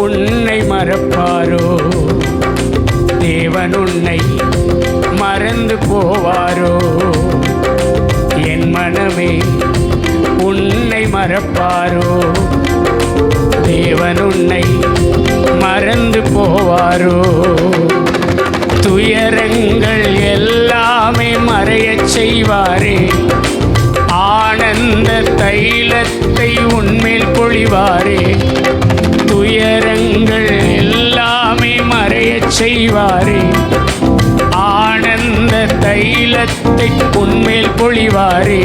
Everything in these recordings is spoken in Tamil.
உன்னை மறப்பாரோ? தேவன் உன்னை மறந்து போவாரோ? என் மனமே உன்னை மறப்பாரோ? தேவன் உன்னை மறந்து போவாரோ? துயரங்கள் எல்லாமே மறையச் செய்வாரே, ஆனந்த தைலத்தை உன்மேல் பொழிவாரே. துயரங்கள் எல்லாமே மறையச் செய்வாரே, ஆனந்த தைலத்தை உன்மேல் பொழிவாரே.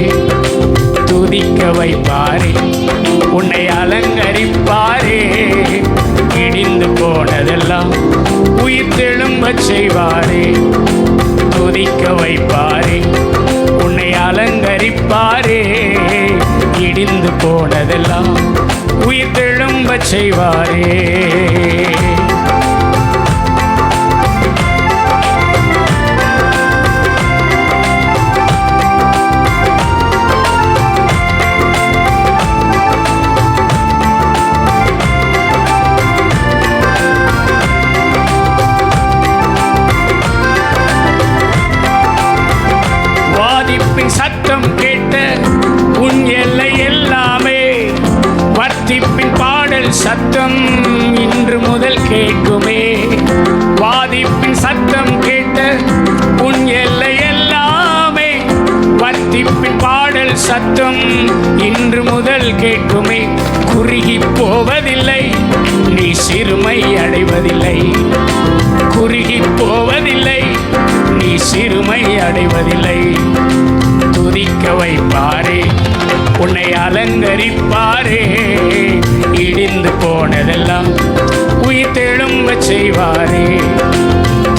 துதிக்க வைப்பாரே, உன்னை அலங்கரிப்பாரே. இடிந்து போனதெல்லாம் உயிர் தெழும்பச் செய்வாரே. துதிக்க வைப்பாரே, உன்னை அலங்கரிப்பாரே. இடிந்து போனதெல்லாம் உயிர் தெழும்பச் செய்வாரே. சத்தம் கேட்ட உன் எல்லை எல்லாமே, வர்த்திப்பின் பாடல் சத்தம் இன்று முதல் கேட்குமே. வாதிப்பின் சத்தம் கேட்ட உன் எல்லை எல்லாமே, வர்த்திப்பின் பாடல் சத்தம் இன்று முதல் கேட்குமே. குறுகி போவதில்லை, நீ சிறுமை அடைவதில்லை. குறுகி போவதில்லை, நீ சிறுமை அடைவதில்லை. துதிக்க வைப்பாரே, உன்னை அலங்கரிப்பாரே. இடிந்து போனதெல்லாம் உயிர் தெழும்பச் செய்வாரே.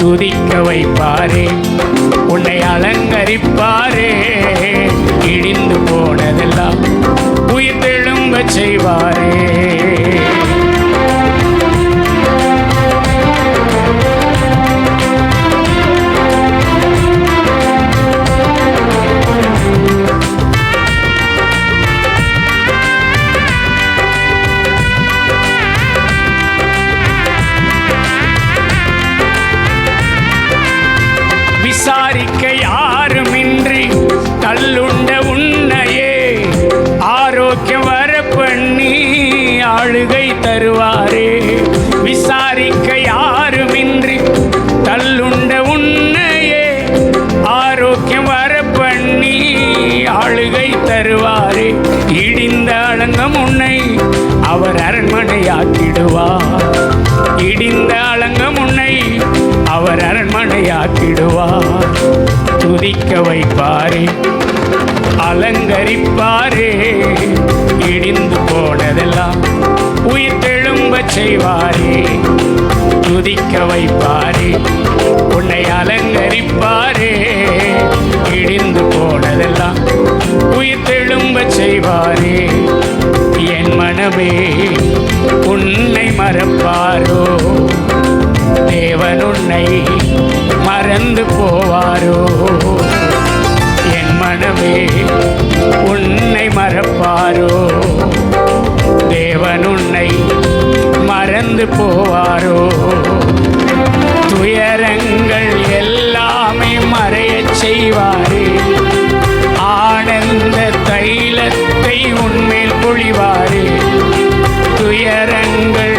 துதிக்க வைப்பாரே, உன்னை அலங்கரிப்பாரே. இடிந்து போனதெல்லாம் உயிர் தெழும்பச் செய்வாரே. விசாரிக்க யாருமின்றி கல்லுண்ட உன்னையே ஆரோக்கியம் வர பண்ணி ஆளுகை தருவாரே. விசாரிக்க யாருமின்றி கல்லுண்ட உன்னையே ஆரோக்கியம் வர பண்ணி ஆளுகை தருவாரே. இடிந்த அலங்கம் உன்னை அவர் அரண்மனையாக்கிடுவார். இடிந்த அலங்கம் உன்னை அவர் அரண்மனையாக்கிடுவார். துதிக்க வைப்பாரே, அலங்கரிப்பாரே. இடிந்து போனதெல்லாம் உயிர் தெழும்பச் செய்வாரே. துதிக்க வைப்பாரே, உன்னை அலங்கரிப்பாரே. இடிந்து போனதெல்லாம் உயிர் தெழும்பச் செய்வாரே. என் மனமே உன்னை மறப்பாரோ? தேவன் உன்னை மறந்து போவாரோ? என் மனமே உன்னை மறப்பாரோ? தேவன் உன்னை மறந்து போவாரோ? துயரங்கள் எல்லாமே மறையச் செய்வாரே, ஆனந்த தைலத்தை உன்மேல் பொழிவாரே. துயரங்கள்